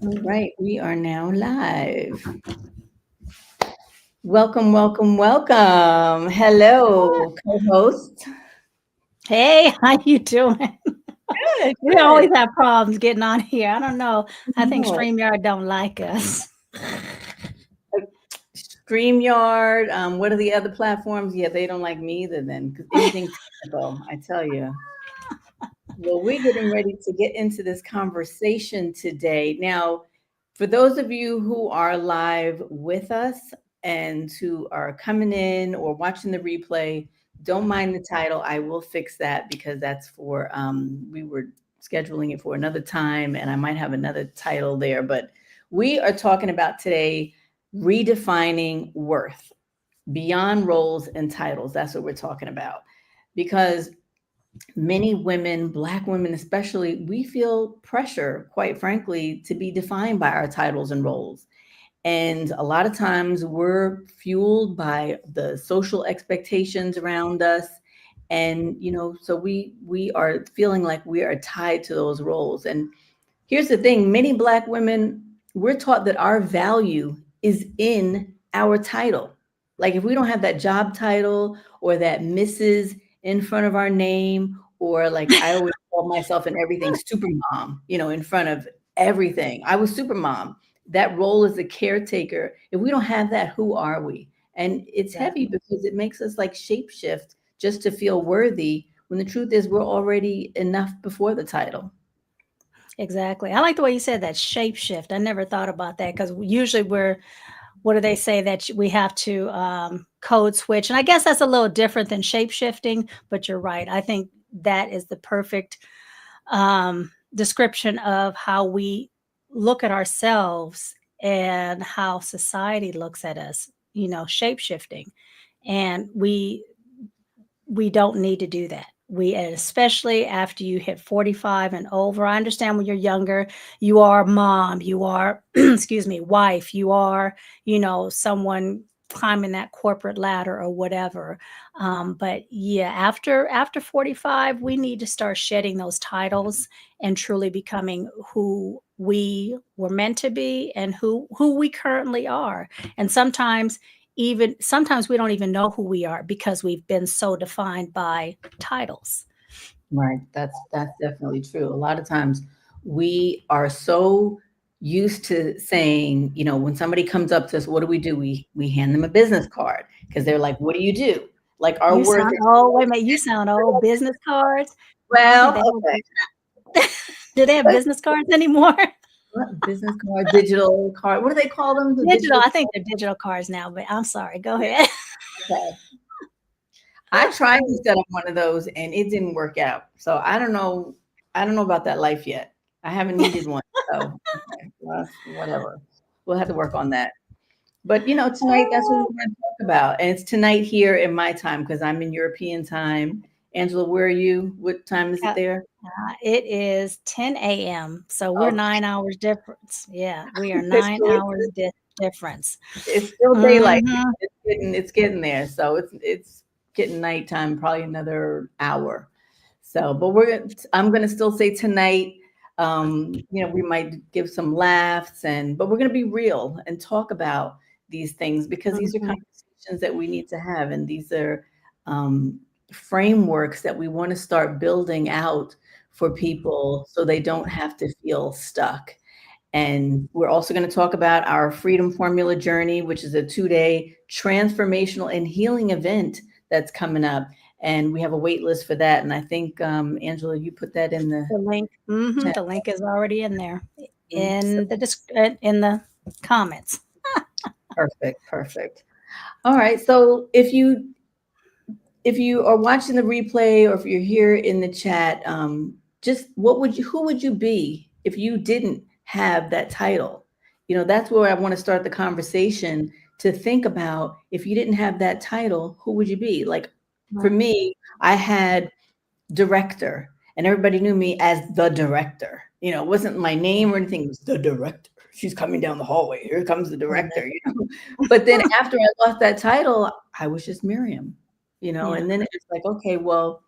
All right, we are now live. Welcome, welcome, welcome. Hello, co-host. Hey, how you doing? Good, We good. always have problems getting on here. I don't know. I think No, StreamYard don't like us. StreamYard. What are the other platforms? Yeah, they don't like me either. Then, because anything technical, I tell you. Well, we're getting ready to get into this conversation today. Now, for those of you who are live with us and who are coming in or watching the replay, don't mind the title. I will fix that because that's for, we were scheduling it for another time and I might have another title there. But we are talking about today redefining worth beyond roles and titles. That's what we're talking about. Because many women, Black women especially, we feel pressure, quite frankly, to be defined by our titles and roles. And a lot of times we're fueled by the social expectations around us. And, so we are feeling like we are tied to those roles. And here's the thing, many Black women, we're taught that our value is in our title. Like if we don't have that job title or that Mrs. in front of our name, or like I always call myself in everything super mom, in front of everything. I was super mom. That role as a caretaker. If we don't have that, who are we? And it's heavy Exactly. because it makes us like shapeshift just to feel worthy when the truth is we're already enough before the title. Exactly. I like the way you said that shapeshift. I never thought about that because usually what do they say that we have to code switch? And I guess that's a little different than shapeshifting, but you're right. I think that is the perfect description of how we look at ourselves and how society looks at us, shape shifting. And we don't need to do that. We, and especially after you hit 45 and over. I understand when you're younger, you are mom, you are, excuse me, wife, you are, someone climbing that corporate ladder or whatever. But yeah, after 45, we need to start shedding those titles and truly becoming who we were meant to be and who we currently are. And sometimes we don't even know who we are because we've been so defined by titles. Right. That's definitely true. A lot of times we are so used to saying, when somebody comes up to us, what do? We hand them a business card because they're like, what do you do? Like our You worth sound is old. Wait a minute, you sound old. Business cards. I think well, they okay. have. Do they have business cards anymore? What business card, digital card? What do they call them? The Digital. digital I think they're digital cards now. But I'm sorry. Go ahead. card. I tried to set up one of those and it didn't work out. So I don't know. I don't know about that life yet. I haven't needed one. So okay, well, whatever. We'll have to work on that. But tonight that's what we're going to talk about. And it's tonight here in my time because I'm in European time. Angela, where are you? What time is it there? It is 10 a.m. So we're Oh, 9 hours difference. Yeah, we are it's nine still, hours difference. it's still daylight. Hmm. It's getting there. So it's getting nighttime, probably another hour. So, but I'm gonna still say tonight, we might give some laughs but we're gonna be real and talk about these things because these are Hmm. conversations that we need to have, and these are um, frameworks that we want to start building out for people so they don't have to feel stuck. And we're also going to talk about our Freedom Formula Journey, which is a 2-day transformational and healing event that's coming up. And we have a wait list for that. And I think, Angela, you put that in the chat. The link is already in there So in the comments. perfect, perfect. All right. So if you are watching the replay or if you're here in the chat, just who would you be if you didn't have that title? That's where I want to start the conversation to think about if you didn't have that title, who would you be? Like for Right. me, I had director and everybody knew me as the director. It wasn't my name or anything, it was the director. She's coming down the hallway. Here comes the director. But then after I lost that title, I was just Miriam, Yeah. and then it's like, okay, well,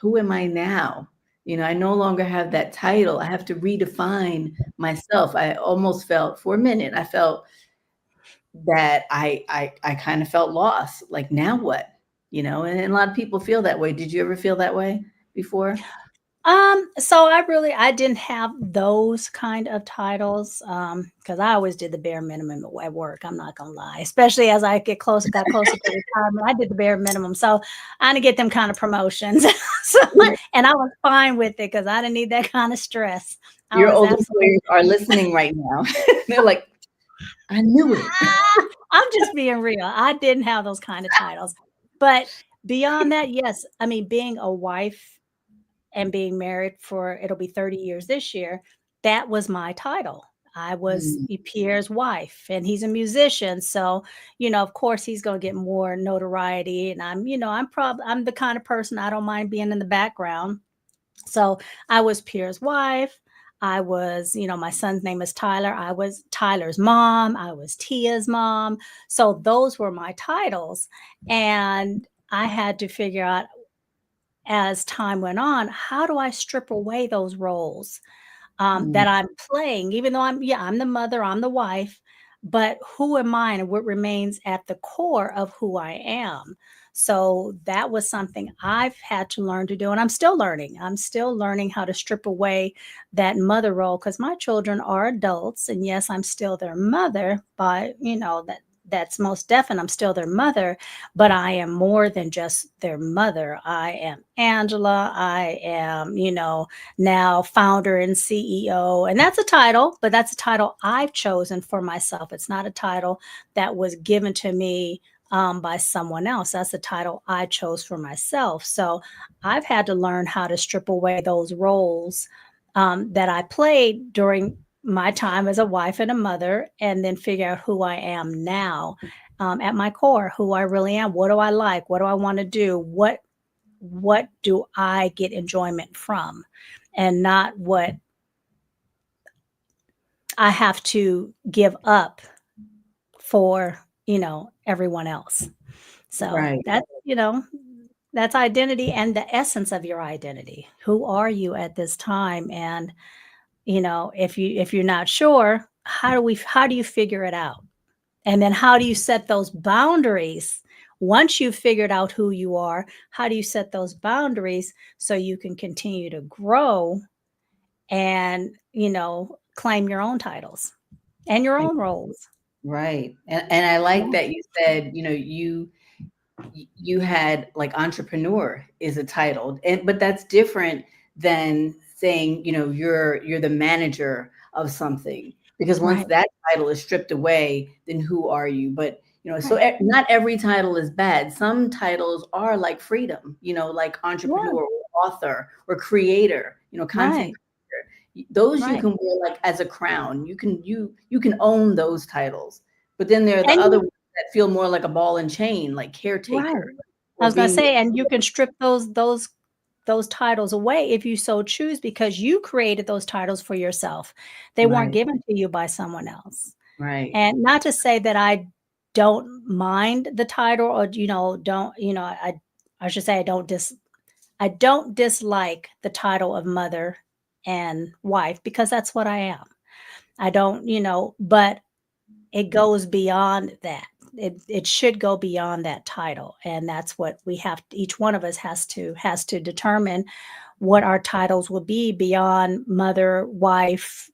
who am I now? I no longer have that title. I have to redefine myself. I almost felt for a minute, I felt that I kind of felt lost. Like, now what? And a lot of people feel that way. Did you ever feel that way before? So I didn't have those kind of titles, because I always did the bare minimum at work. I'm not gonna lie, especially as I got closer to retirement, I did the bare minimum. So I didn't get them kind of promotions. So, Your, and I was fine with it because I didn't need that kind of stress. I your was old absolutely. employers are listening right now. They're like, I knew it. I'm just being real. I didn't have those kind of titles, but beyond that, yes. I mean, being a wife and being married for it'll be 30 years this year, that was my title. I was Mm, Pierre's wife, and he's a musician. So, of course, he's going to get more notoriety. And I'm the kind of person I don't mind being in the background. So I was Pierre's wife. I was, my son's name is Tyler. I was Tyler's mom. I was Tia's mom. So those were my titles. And I had to figure out as time went on, how do I strip away those roles mm, that I'm playing? Even though I'm the mother, I'm the wife, but who am I and what remains at the core of who I am? So that was something I've had to learn to do, and I'm still learning. I'm still learning how to strip away that mother role because my children are adults, and yes, I'm still their mother, but that's most definite. I'm still their mother, but I am more than just their mother. I am Angela. I am, now founder and CEO. And that's a title, but that's a title I've chosen for myself. It's not a title that was given to me by someone else. That's a title I chose for myself. So I've had to learn how to strip away those roles that I played during my time as a wife and a mother, and then figure out who I am now, at my core, who I really am. What do I like? What do I want to do? What do I get enjoyment from, and not what I have to give up for, everyone else. So right, that's identity and the essence of your identity. Who are you at this time? And if you're not sure, how do you figure it out? And then how do you set those boundaries? Once you've figured out who you are, how do you set those boundaries so you can continue to grow and, claim your own titles and your own roles? right. And I like Yeah. that you said, you had like entrepreneur is a title, but that's different than saying, you're the manager of something, because once Right. that title is stripped away, then who are you? But so Right. not every title is bad. Some titles are like freedom, like Yeah. entrepreneur or author or creator, content Right. creator. Those you Right. can wear like as a crown. You can own those titles. But then there are the And other you ones that feel more like a ball and chain, like right. caretaker I or was gonna being. say, and you can strip those titles away if you so choose because you created those titles for yourself. They weren't Right, given to you by someone else. right, And not to say that I don't mind the title or, don't, I should say I don't dislike the title of mother and wife because that's what I am. I don't, but it goes beyond that. It should go beyond that title. And that's what each one of us has to determine what our titles will be beyond mother, wife,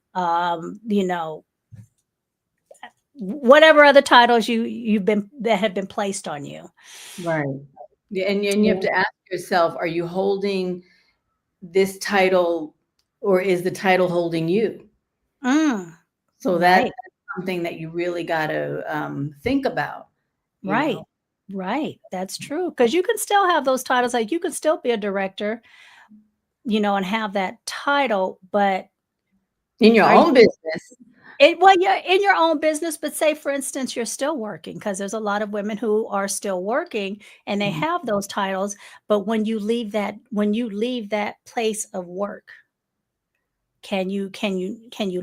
whatever other titles you've been that have been placed on you. right. Yeah, and you have Yeah. to ask yourself, are you holding this title, or is the title holding you? Mm, So right, that's something that you really gotta, think about, you right, know? right. That's true. Because you can still have those titles. Like you can still be a director, and have that title, but In your are you own business. well, yeah, in your own business, but say for instance, you're still working because there's a lot of women who are still working and they Mhm. have those titles. But when you leave that place of work, can you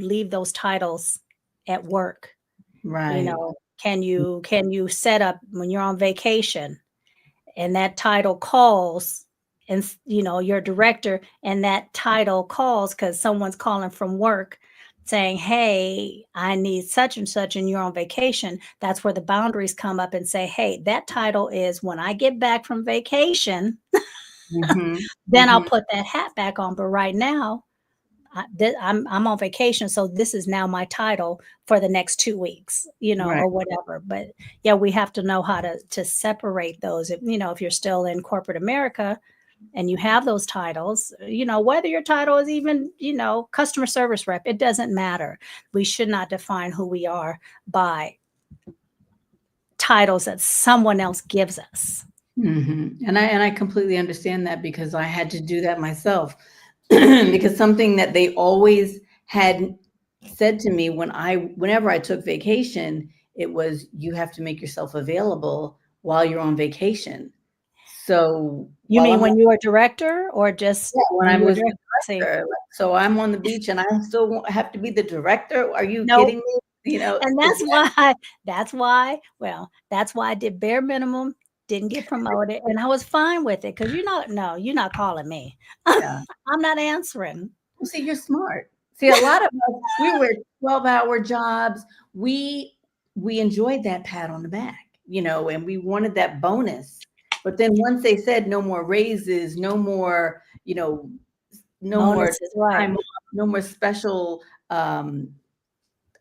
leave those titles at work? Right. Can you set up when you're on vacation and that title calls? and your director, and that title calls because someone's calling from work saying, hey, I need such and such, and you're on vacation. That's where the boundaries come up and say, hey, that title is when I get back from vacation, Mhm. then I'll Mhm. put that hat back on. But right now, I'm on vacation, so this is now my title for the next 2 weeks, Right. or whatever. But yeah, we have to know how to separate those. If you're still in corporate America and you have those titles, whether your title is even customer service rep, it doesn't matter. We should not define who we are by titles that someone else gives us. And I completely understand that because I had to do that myself. Because something that they always had said to me whenever I took vacation, it was you have to make yourself available while you're on vacation. So You while mean I'm when you were director, or just yeah, when when I you were was the director? See, director, like, so I'm on the beach and I still have to be the director. Are you no. kidding me? And Is that's why I did bare minimum, didn't get promoted, and I was fine with it because no, you're not calling me. yeah. I'm not answering. Well, see, you're smart. See, a lot of us, we were 12-hour jobs. We we enjoyed that pat on the back, and we wanted that bonus. But then once they said no more raises, no more, no more Bonuses, right. time off, no more special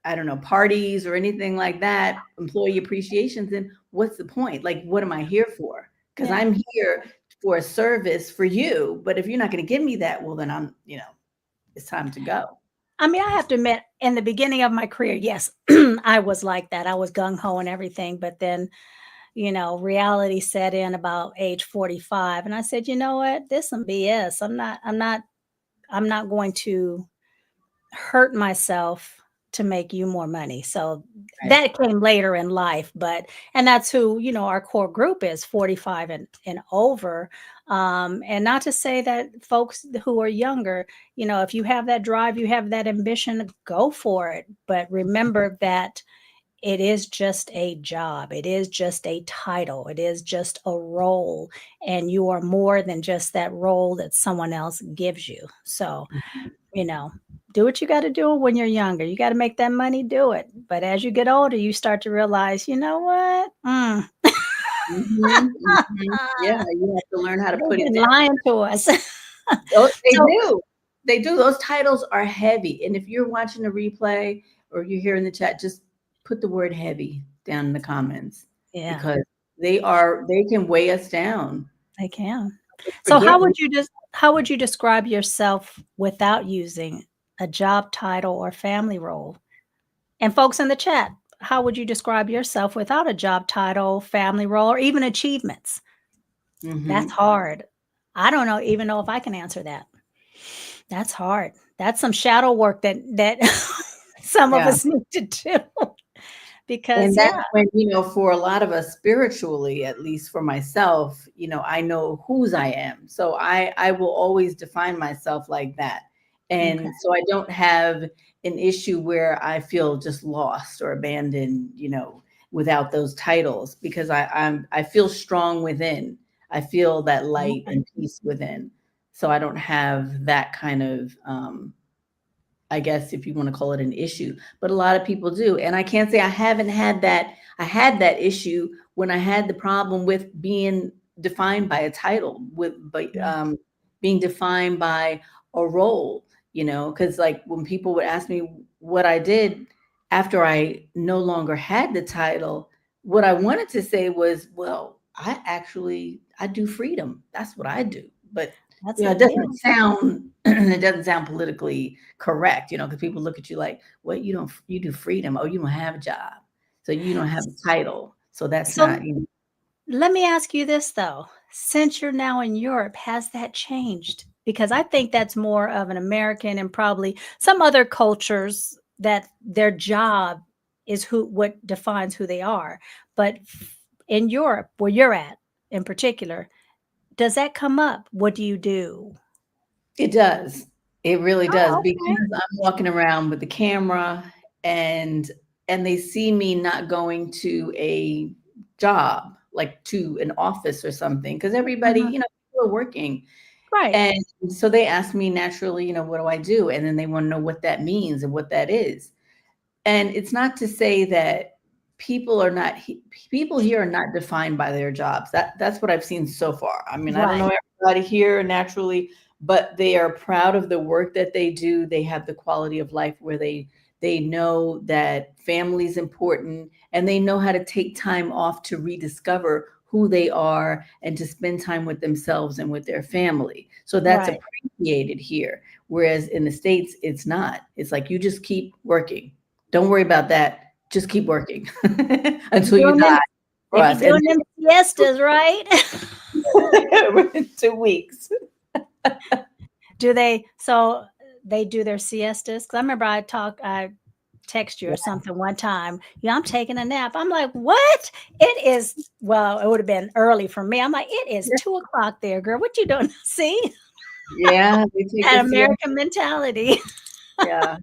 I don't know, parties or anything like that, employee appreciations, then what's the point? Like, what am I here for? Because Yeah. I'm here for a service for you. But if you're not going to give me that, well, then it's time to go. I mean, I have to admit, in the beginning of my career, yes, I was like that. I was gung ho and everything, but then, reality set in about age 45, and I said, you know what, this some BS. I'm not going to hurt myself to make you more money. So Right. that came later in life, and that's who, our core group is 45 and over. And not to say that folks who are younger, if you have that drive, you have that ambition, go for it. But remember that it is just a job. It is just a title. It is just a role. And you are more than just that role that someone else gives you. So, you know, do what you gotta do when you're younger. You gotta make that money, do it. But as you get older, you start to realize, you know what? Mhm, mhm. Yeah, you have to learn how to They've put it been down. lying to us. They So do. They do. Those titles are heavy. And if you're watching the replay or you're here in the chat, just put the word heavy down in the comments yeah, because they can weigh us down. they can. So Forget we how would you describe yourself without using a job title or family role? And folks in the chat, how would you describe yourself without a job title, family role, or even achievements? That's Mhm. hard. I don't know even know if I can answer that. That's hard. That's some shadow work that some of Yeah. us need to do because, And that's yeah, when, for a lot of us spiritually, at least for myself, I know whose I am. So I will always define myself like that. okay, And so I don't have an issue where I feel just lost or abandoned, without those titles because I feel strong within. I feel that light okay. and peace within. So I don't have that kind of I guess if you want to call it an issue, but a lot of people do. And I can't say I haven't had that. I had that issue when I had the problem with being defined by a title, Yeah, being defined by a role, because like when people would ask me what I did after I no longer had the title, what I wanted to say was, well, I do freedom. That's what I do. But that's it. it Yeah. doesn't sound it doesn't sound politically correct, because people look at you like, what you do freedom. Oh, you don't have a job. So you don't have a title. So that's So not, let me ask you this though. Since you're now in Europe, has that changed? Because I think that's more of an American and probably some other cultures that their job is what defines who they are. But in Europe, where you're at in particular, does that come up? What do you do? it does. It really does Oh, okay. because I'm walking around with the camera and they see me not going to a job, like to an office or something. Because everybody, Mhm. people are working. Right. And so they asked me naturally, what do I do? And then they want to know what that means and what that is. And it's not to say that people are not people here are not defined by their jobs. That's what I've seen so far. I mean, I don't Right. know everybody here naturally, but they are proud of the work that they do. They have the quality of life where they know that family is important, and they know how to take time off to rediscover who they are and to spend time with themselves and with their family. So that's Right. appreciated here. Whereas in the States, it's not. It's like you just keep working. Don't worry about that. Just keep working until you Doing die them, for they be us. And doing them siestas, right? within 2 weeks. Do they so they do their siestas? 'Cause I remember I text you or Yeah. something one time, "Yeah, I'm taking a nap." I'm like, "What?" It is well, it would have been early for me. I'm like, "It is 2 o'clock there, girl. What you doing?" See? Yeah, they take That their CM. American mentality. Yeah.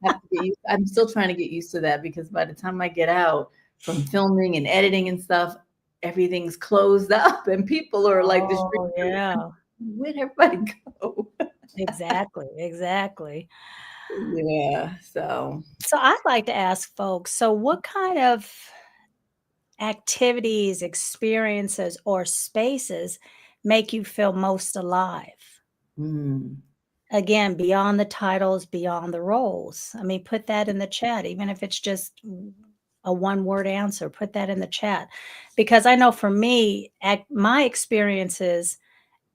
Have to get used I'm still trying to get used to that because by the time I get out from filming and editing and stuff, everything's closed up and people are like, the streets Oh, are yeah. where'd everybody go? Exactly, exactly. Yeah, so So I'd like to ask folks, so what kind of activities, experiences, or spaces make you feel most alive? mm, Again, beyond the titles, beyond the roles. I mean, put that in the chat, even if it's just a one-word answer, put that in the chat. Because I know for me, my experiences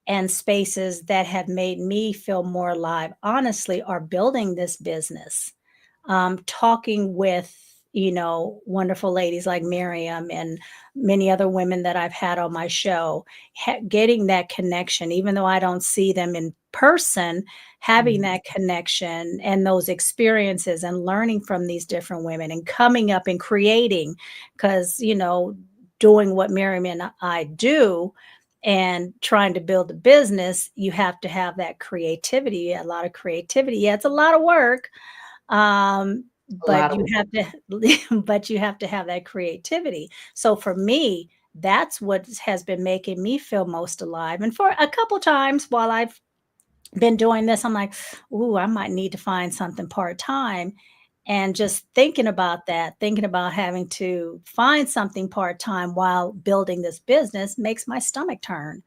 and spaces that have made me feel more alive, honestly, are building this business, talking with wonderful ladies like Miriam and many other women that I've had on my show, getting that connection, even though I don't see them in person, having mm, that connection and those experiences and learning from these different women and coming up and creating, because doing what Miriam and I do and trying to build a business, you have to have that creativity, a lot of creativity. Yeah, it's a lot of work, um, a lot but of you have to but you have to have that creativity. So for me, that's what has been making me feel most alive. And for a couple times while I've been doing this, I'm like, "Ooh, I might need to find something part-time." And just thinking about that, thinking about having to find something part-time while building this business makes my stomach turn.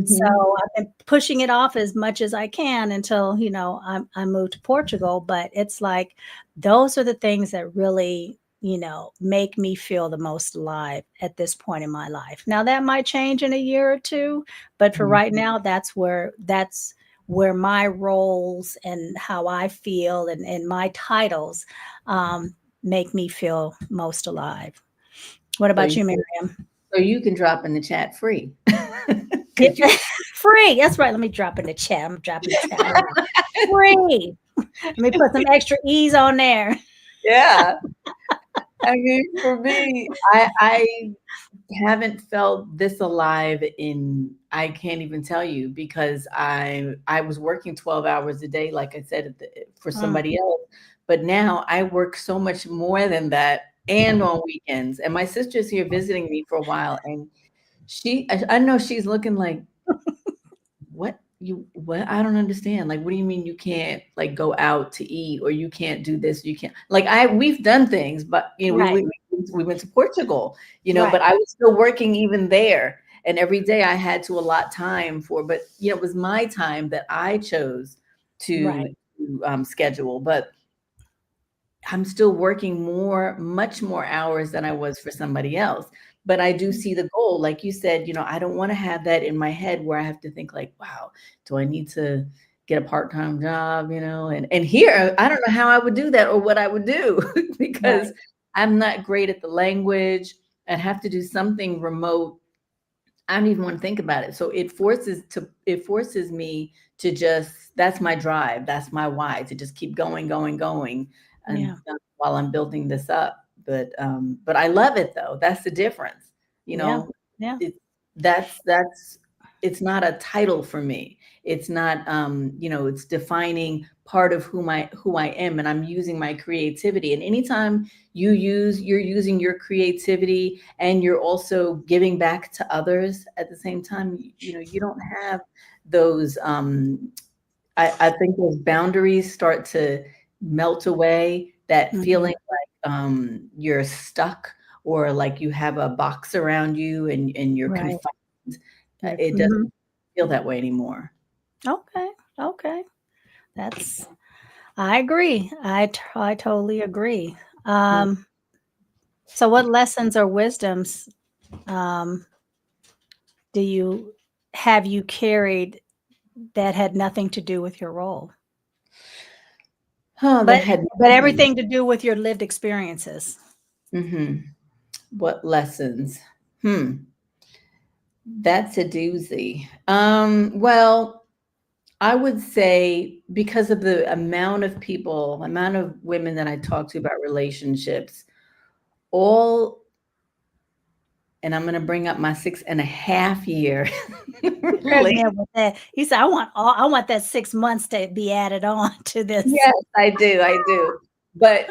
So mhm. I've been pushing it off as much as I can until, I moved to Portugal. But it's like those are the things that really, make me feel the most alive at this point in my life. Now that might change in a year or two, but for Mm. right now, that's where my roles and how I feel and my titles make me feel most alive. What So about you you, Miriam? so you can drop in the chat free. Yeah, 'Cause you free. That's right. Let me drop in the chat. I'm dropping the chat right now. Free. Let me put some extra E's on there. Yeah. I mean, for me, I haven't felt this alive in I can't even tell you because I was working 12 hours a day, like I said, for Mm, somebody else, but now I work so much more than that and on weekends. And my sister's here visiting me for a while, and I know she's looking like, what? I don't understand. Like, what do you mean you can't like go out to eat or you can't do this? You can't like we've done things, but right, we went to Portugal, but right, I was still working even there. And every day I had to allot time for, but it was my time that I chose to, right. schedule. But I'm still working much more hours than I was for somebody else. But I do see the goal. Like you said, I don't want to have that in my head where I have to think like, wow, do I need to get a part-time job, And here, I don't know how I would do that or what I would do because Right. I'm not great at the language. I'd have to do something remote. I don't even want to think about it. So it forces me to just that's my drive, that's my why to just keep going, going, going, and Yeah. while I'm building this up. But I love it though. That's the difference. You Yeah. know, Yeah. it that's it's not a title for me. It's not it's defining part of who I am, and I'm using my creativity. And anytime you're using your creativity and you're also giving back to others at the same time, you don't have those I think those boundaries start to melt away, that Mhm. feeling like you're stuck or like you have a box around you and you're Right. confined. It Mhm. doesn't feel that way anymore. Okay. Okay. That's I agree. I totally agree. Mm. Um, so what lessons or wisdoms, um, do you have you carried that had nothing to do with your role, Oh, that but had nothing. everything to do with your lived experiences? Mhm. What lessons? Hmm, that's a doozy. Well, I would say because of the amount of women that I talk to about relationships, all and I'm gonna bring up my 6.5 year relation. Pregnant with that. He said, I want that 6 months to be added on to this." Yes, I do. But,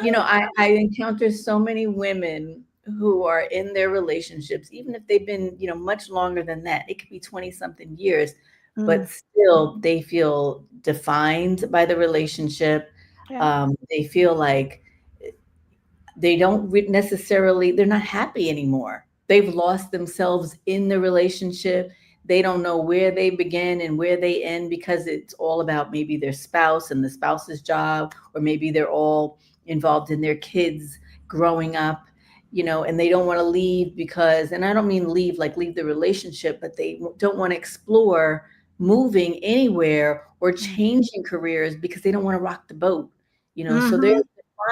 I encounter so many women who are in their relationships, even if they've been, much longer than that. It could be 20 something years, but Mm, still they feel defined by the relationship. yeah, They feel like they don't necessarily they're not happy anymore. They've lost themselves in the relationship. They don't know where they begin and where they end because it's all about maybe their spouse and the spouse's job, or maybe they're all involved in their kids growing up, and they don't want to leave because, and I don't mean leave like leave the relationship, but they don't want to explore moving anywhere or mm. changing careers because they don't want to rock the boat, so they're Mhm.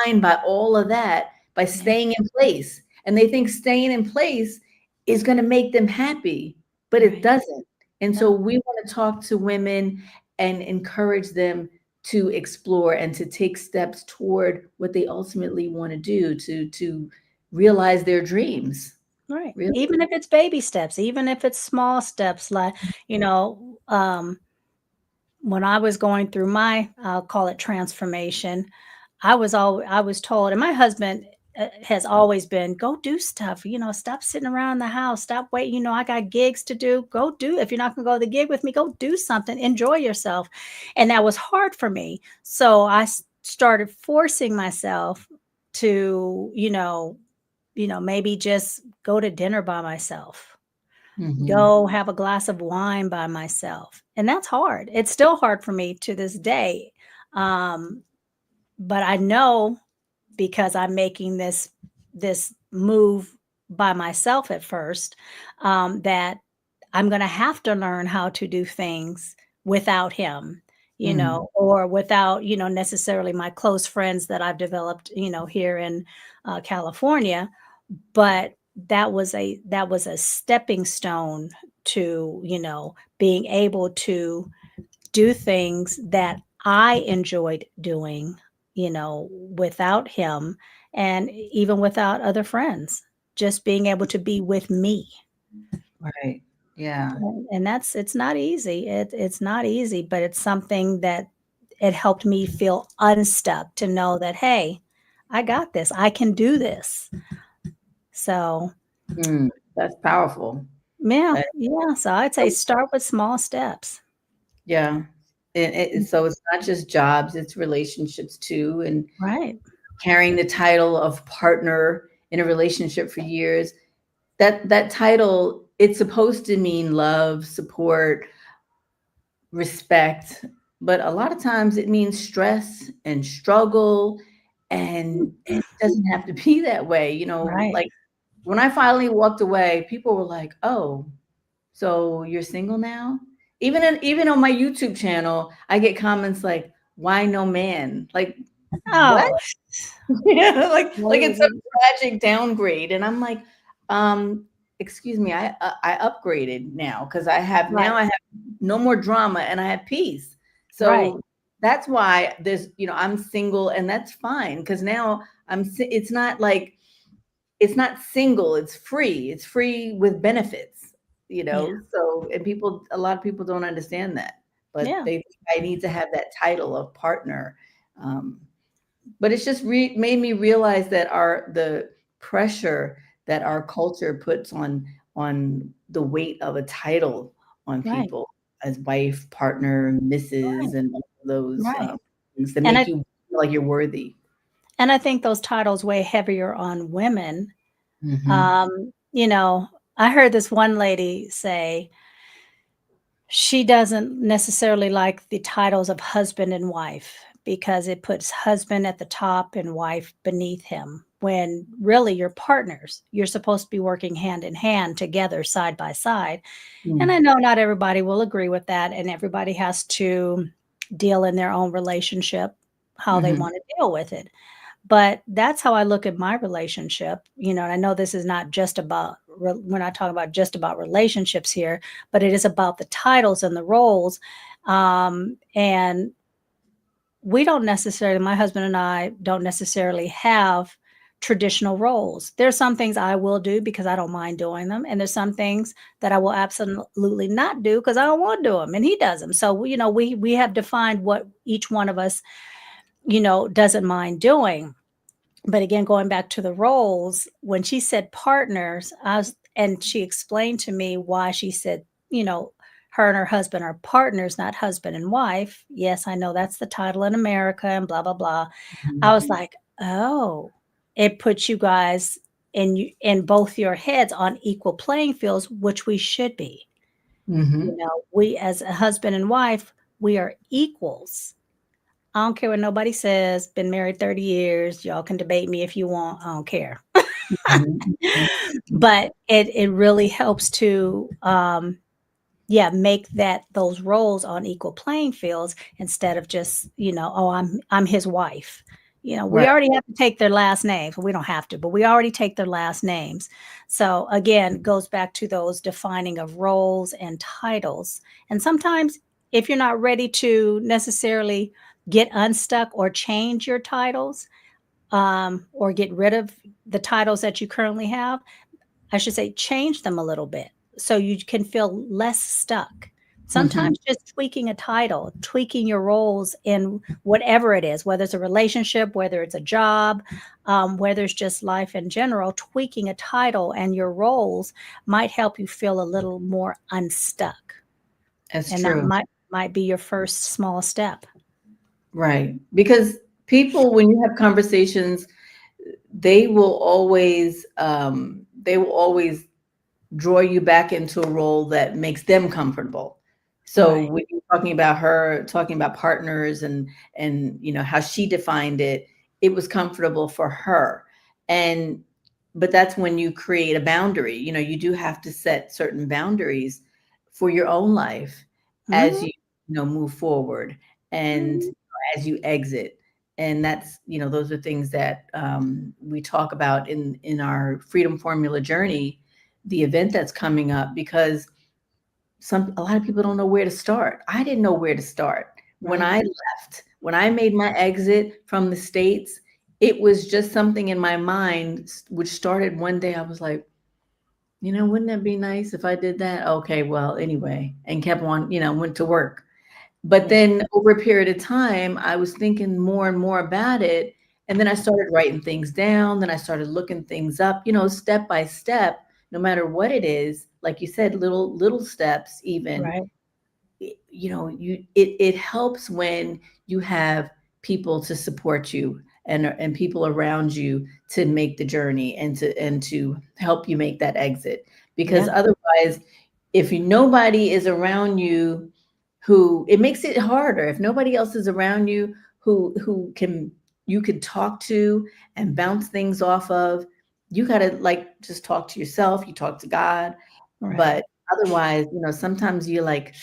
defined by all of that, by Yeah, staying in place. And they think staying in place is going to make them happy, but it right. doesn't. And so No, we want to talk to women and encourage them to explore and to take steps toward what they ultimately want to do, to realize their dreams. right. Really. Even if it's baby steps, even if it's small steps, like, you know, when I was going through my, I'll call it transformation, I was told, and my husband has always been, go do stuff, stop sitting around the house, stop waiting, I got gigs to do, go do, if you're not going to go to the gig with me, go do something, enjoy yourself. And that was hard for me. So started forcing myself to, maybe just go to dinner by myself, Mhm. go have a glass of wine by myself. And that's hard. It's still hard for me to this day. Um, but I know, because I'm making this move by myself at first, that I'm gonna have to learn how to do things without him, Mm. or without, necessarily my close friends that I've developed, here in California. But that was a stepping stone to, being able to do things that I enjoyed doing, without him, and even without other friends, just being able to be with me. Right. Yeah. And it's not easy. It's not easy, but it's something that it helped me feel unstuck, to know that, hey, I got this. I can do this. So, Mm. That's powerful. yeah, That- yeah. So I'd say start with small steps. yeah. So it's not just jobs, it's relationships too. And Right. carrying the title of partner in a relationship for years, that title, it's supposed to mean love, support, respect, but a lot of times it means stress and struggle, and it doesn't have to be that way, Right. like when I finally walked away, people were like, "Oh, so you're single now?" Even on my YouTube channel, I get comments like, "Why no man?" Like, what? Oh, Yeah, like it's well, a tragic downgrade, and I'm like, excuse me, I upgraded now because right, I have no more drama and I have peace. right. So that's why I'm single, and that's fine because now it's not like it's not single, it's free with benefits. Yeah. So, and a lot of people don't understand that, but Yeah. I need to have that title of partner. Um, but it's just made me realize that the pressure that our culture puts on the weight of a title on Right. people as wife, partner, Mrs., Right. and all of those Right. things that And make I you feel like you're worthy. and I think those titles weigh heavier on women. Hmm. You know, I heard this one lady say she doesn't necessarily like the titles of husband and wife because it puts husband at the top and wife beneath him when really you're partners. You're supposed to be working hand in hand together, side by side. And I know not everybody will agree with that, and everybody has to deal in their own relationship how they Hmm. want to deal with it. But that's how I look at my relationship, and I know this is not just about we're not talking about just about relationships here, but it is about the titles and the roles. And we don't necessarily my husband and I don't necessarily have traditional roles. There's some things I will do because I don't mind doing them, and there's some things that I will absolutely not do because I don't want to do them, and he does them. So, we have defined what each one of us, doesn't mind doing. But again, going back to the roles, when she said partners, and she explained to me why she said, her and her husband are partners, not husband and wife. Yes, I know that's the title in America and blah, blah, blah. I was like, oh, it puts you guys in both your heads on equal playing fields, which we should be. Hmm. We as a husband and wife, we are equals. I don't care what nobody says. Been married 30 years. Y'all can debate me if you want. I don't care. Hmm. Hmm. But it really helps to yeah, make those roles on equal playing fields instead of just, oh, I'm his wife. We Right. already have to take their last names. We don't have to, but we already take their last names. So again, it goes back to those defining of roles and titles. And sometimes if you're not ready to necessarily get unstuck or change your titles, or get rid of the titles that you currently have, I should say change them a little bit so you can feel less stuck. Hmm. Sometimes just tweaking a title, tweaking your roles in whatever it is, whether it's a relationship, whether it's a job, whether it's just life in general, tweaking a title and your roles might help you feel a little more unstuck. That's And that true. might be your first small step. Right. Because people, when you have conversations, they will always draw you back into a role that makes them comfortable. So Right. when you're talking about her talking about partners and how she defined it, it was comfortable for her. And but that's when you create a boundary. You do have to set certain boundaries for your own life as Mhm, move forward and mhm. as you exit. And that's those are things that we talk about in our freedom formula journey, the event that's coming up, because a lot of people don't know where to start. I didn't know where to start when Right. I left. When I made my exit from the States, it was just something in my mind which started one day. I was like, wouldn't that be nice if I did that? Okay, well, anyway, and kept on, went to work. But Yeah. then over a period of time, I was thinking more and more about it. And then I started writing things down. Then I started looking things up, step by step, no matter what it is. Like you said, little steps even. Right. It helps when you have people to support you and people around you to make the journey and to help you make that exit. Because Yeah. otherwise, if nobody is around you, who it makes it harder. If nobody else is around you who can you could talk to and bounce things off of, you got to like just talk to yourself, you talk to God. Right. But otherwise, sometimes you're like,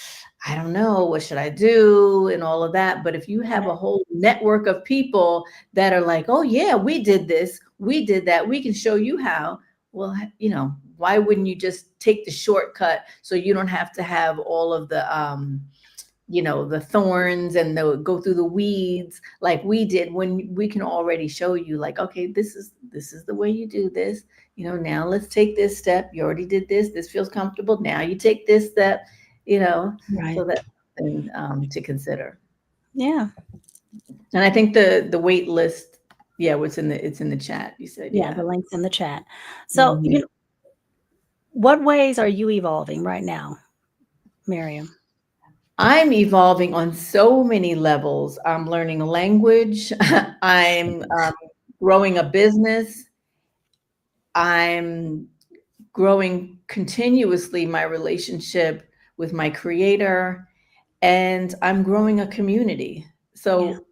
I don't know, what should I do and all of that. But if you have a Right. whole network of people that are like, oh yeah, we did this, we did that, we can show you how. Well, why wouldn't you just take the shortcut so you don't have to have all of the thorns and go through the weeds like we did, when we can already show you, like, okay, this is the way you do this. Now let's take this step. You already did this. This feels comfortable. Now you take this step, you know, Right. so that. something to consider. Yeah. And I think the wait list, yeah, it's in the chat. You said, Yeah, yeah. the link's in the chat. So, Mhm. what ways are you evolving right now, Miriam? I'm evolving on so many levels. I'm learning a language. I'm growing a business. I'm growing continuously my relationship with my creator, and I'm growing a community. Yeah. So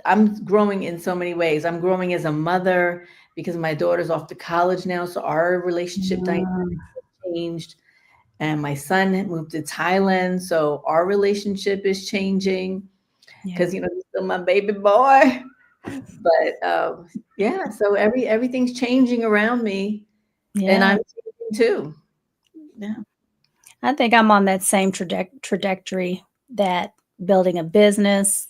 I'm growing in so many ways. I'm growing as a mother because my daughter's off to college now, so our relationship dynamic Mm, changed. And my son had moved to Thailand, so our relationship is changing yeah. because he's still my baby boy. But yeah, so everything's changing around me, and Yeah. I'm changing too. Yeah. I think I'm on that same trajectory, that building a business,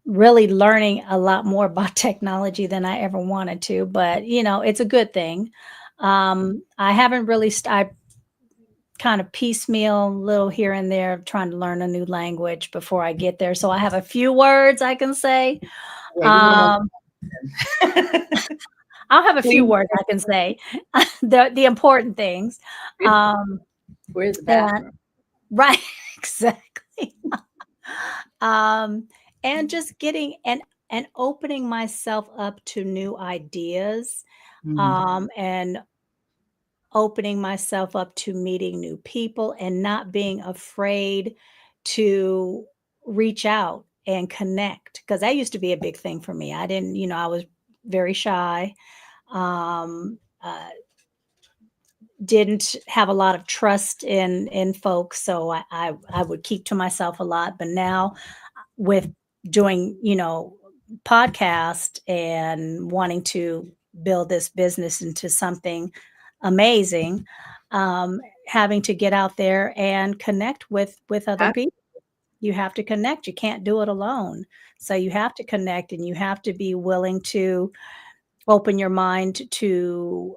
really learning a lot more about technology than I ever wanted to, but it's a good thing. I haven't really, I kind of piecemeal, little here and there, trying to learn a new language before I get there. So I have a few words I can say. Yeah, you need more. Um, I'll have a few Please, words I can say, the important things. Um, where's the and bathroom? right, exactly. um, and just getting and opening myself up to new ideas, Mhm. and opening myself up to meeting new people and not being afraid to reach out and connect, because that used to be a big thing for me. I didn't, I was very shy. Didn't have a lot of trust in folks, so I would keep to myself a lot. But now, with doing, podcast and wanting to build this business into something amazing, having to get out there and connect with other Ab- people. You have to connect. You can't do it alone. So you have to connect, and you have to be willing to open your mind to,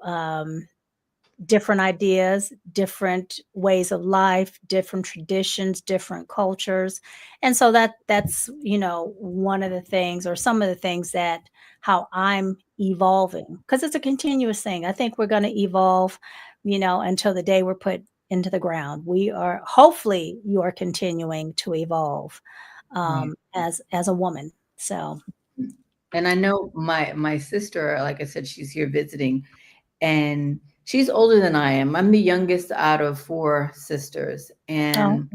different ideas, different ways of life, different traditions, different cultures. And so that's, one of the things, or some of the things, that how I'm evolving, because it's a continuous thing. I think we're going to evolve, until the day we're put into the ground. We are, hopefully you are continuing to evolve, Yeah. as a woman. So, And I know my sister, like I said, she's here visiting, and she's older than I am. I'm the youngest out of four sisters, oh, and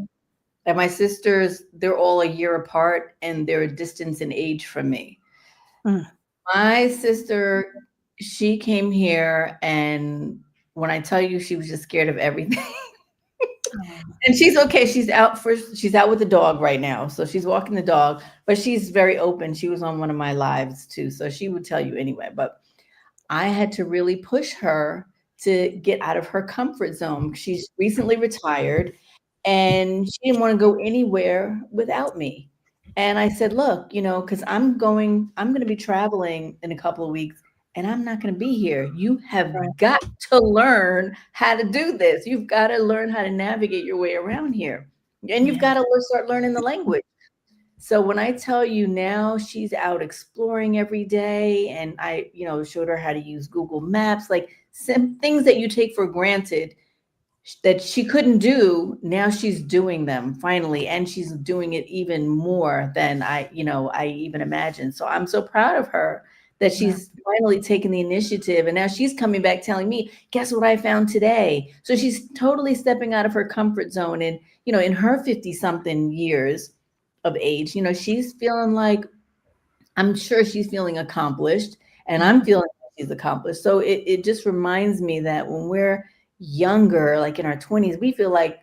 my sisters, they're all a year apart, and they're a distance in age from me. mm, My sister, she came here, and when I tell you, she was just scared of everything. oh, And she's okay. She's out with the dog right now. So she's walking the dog, but she's very open. She was on one of my lives too. So she would tell you anyway. But I had to really push her to get out of her comfort zone. She's recently retired, and she didn't want to go anywhere without me. And I said, look, because I'm going to be traveling in a couple of weeks, and I'm not going to be here. You right, have got to learn how to do this. You've got to learn how to navigate your way around here. And you've yeah, got to start learning the language. So when I tell you now she's out exploring every day, and I, showed her how to use Google Maps, like some things that you take for granted that she couldn't do, now she's doing them finally, and she's doing it even more than I even imagined. So I'm so proud of her that right, she's finally taken the initiative, and now she's coming back telling me, guess what I found today? So she's totally stepping out of her comfort zone, and in her 50 something years of age, she's feeling like, I'm sure she's feeling accomplished, and I'm yeah, feeling like she's accomplished. So it just reminds me that when we're younger, like in our 20s, we feel like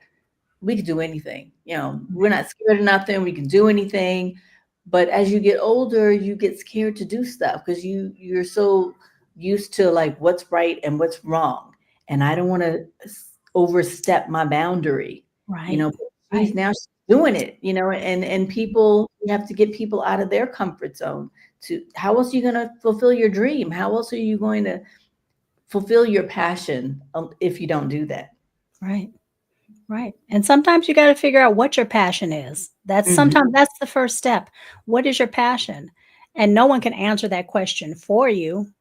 we could do anything. We're not scared of nothing. We can do anything. But as you get older, you get scared to do stuff because you're so used to like what's right and what's wrong. And I don't want to overstep my boundary. right, But right, she's doing it, and people, you have to get people out of their comfort zone. To how else are you going to fulfill your dream? How else are you going to fulfill your passion if you don't do that? right. Right. And sometimes you got to figure out what your passion is. That's Mhm. sometimes that's the first step. What is your passion? And no one can answer that question for you.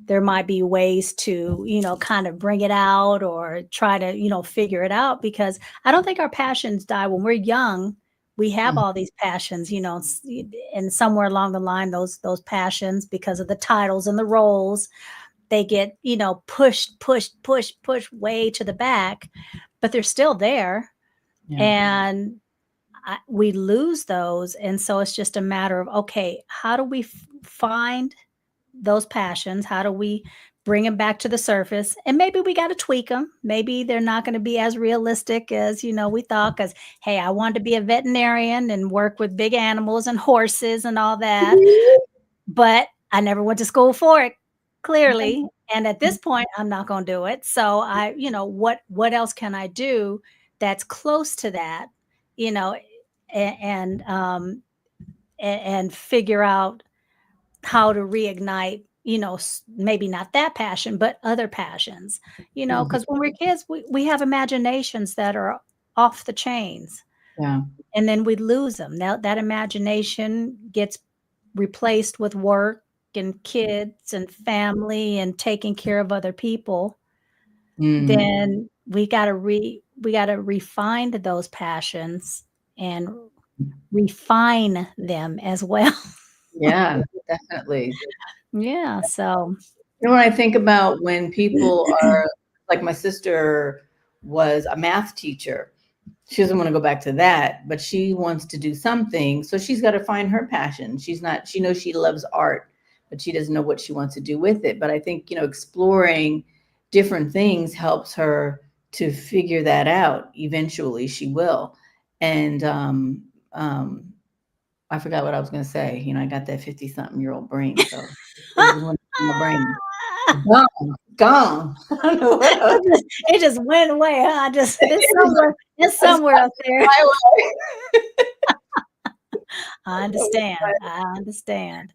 There might be ways to, kind of bring it out or try to, figure it out because I don't think our passions die when we're young. We have Mhm. all these passions, and somewhere along the line, those passions, because of the titles and the roles, they get, pushed way to the back, but they're still there. Yeah. And we lose those. And so it's just a matter of, okay, how do we find those passions? How do we bring them back to the surface? And maybe we got to tweak them. Maybe they're not going to be as realistic as, we thought. Because, hey, I wanted to be a veterinarian and work with big animals and horses and all that. But I never went to school for it, clearly. And at this point, I'm not going to do it. So what else can I do that's close to that, you know, and and figure out how to reignite, maybe not that passion, but other passions, Mhm. because when we're kids, we have imaginations that are off the chains, Yeah. and then we lose them. Now that imagination gets replaced with work and kids and family and taking care of other people. Mm. Then we got to refine those passions and refine them as well. Yeah, definitely. Yeah, so When I think about when people are like my sister was a math teacher. She doesn't want to go back to that, but she wants to do something. So she's got to find her passion. She knows she loves art, but she doesn't know what she wants to do with it. But I think, exploring different things helps her to figure that out. Eventually she will. And um, I forgot what I was going to say. I got that 50 something year old brain. So it just went in my brain. Gone, gone. I don't know what else. It just went away, huh? Just it's I just somewhere up there. my way. I understand. I understand.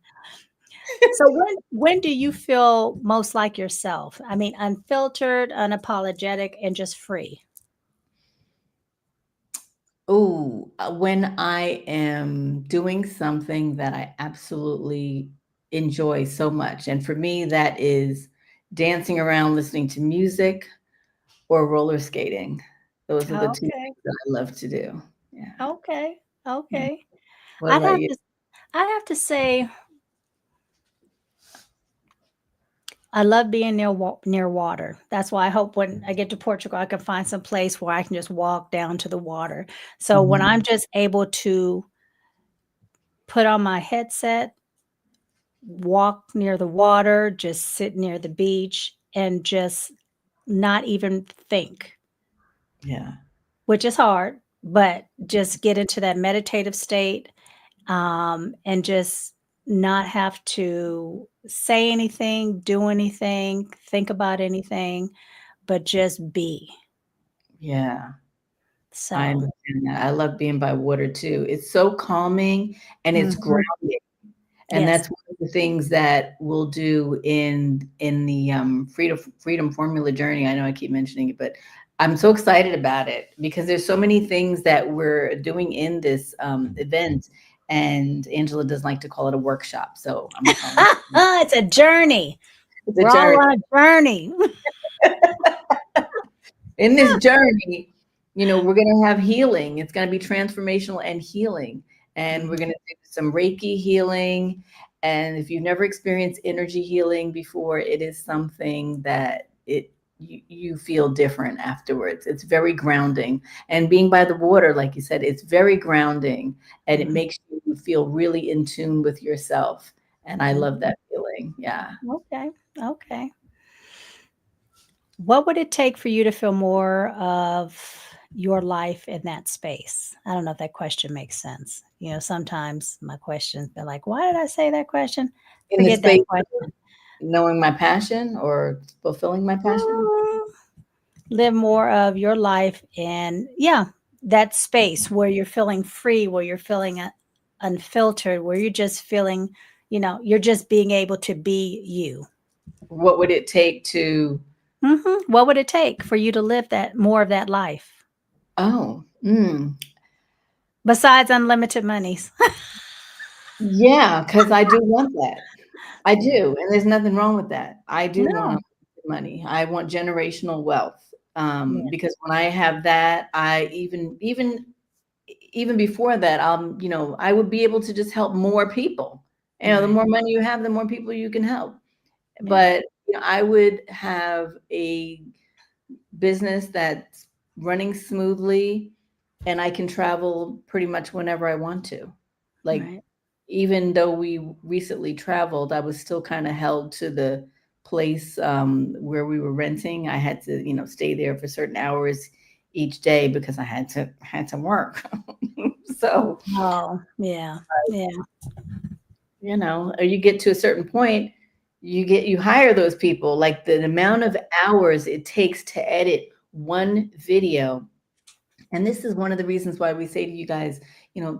So when do you feel most like yourself? I mean, unfiltered, unapologetic, and just free. Oh, when I am doing something that I absolutely enjoy so much. And for me, that is dancing around, listening to music or roller skating. Those are the two Okay. things that I love to do. Yeah. Okay. Yeah. Okay. What I'd about have you? to I'd have to say I love being near water. That's why I hope when I get to Portugal, I can find some place where I can just walk down to the water. So when Mhm. I'm just able to put on my headset, walk near the water, just sit near the beach, and just not even think, Yeah. which is hard, but just get into that meditative state, and just not have to say anything, do anything, think about anything, but just be. Yeah. I So, understand that. I love being by water too. It's so calming and it's mhm, grounding. And yes. that's one of the things that we'll do in the freedom formula journey. I know I keep mentioning it, but I'm so excited about it because there's so many things that we're doing in this event. And Angela doesn't like to call it a workshop, so I'm calling it It's a journey. it's a We're all journey. on a journey. In this journey, we're going to have healing. It's going to be transformational and healing. And we're Mhm, going to do some Reiki healing. And if you've never experienced energy healing before, it is something that you feel different afterwards. It's very grounding. And being by the water, like you said, it's very grounding and it mhm, makes you feel really in tune with yourself. And I love mhm. that feeling. Yeah. Okay, okay. What would it take for you to feel more of your life in that space? I don't know if that question makes sense. Sometimes my questions, they're like, why did I say that question? In the Forget that space of question. knowing my passion or fulfilling my passion. Mm, live more of your life in, yeah, that space where you're feeling free, where you're feeling unfiltered, where you're just feeling, you're just being able to be you. What would it take to What would it take for you to live that more of that life? Oh, besides unlimited monies? yeah, because I do want that. I do, and there's nothing wrong with that. I do want No. unlimited money. I want generational wealth, Yeah, because when I have that, I even before that, I would be able to just help more people. The right. more money you have, the more people you can help. Yeah, But I would have a business that's running smoothly, and I can travel pretty much whenever I want to. Like, right. even though we recently traveled, I was still kind of held to the place where we were renting. I had to, stay there for certain hours each day because I had to work. So, Oh, yeah, yeah, or you get to a certain point, you hire those people. Like the amount of hours it takes to edit one video. And this is one of the reasons why we say to you guys,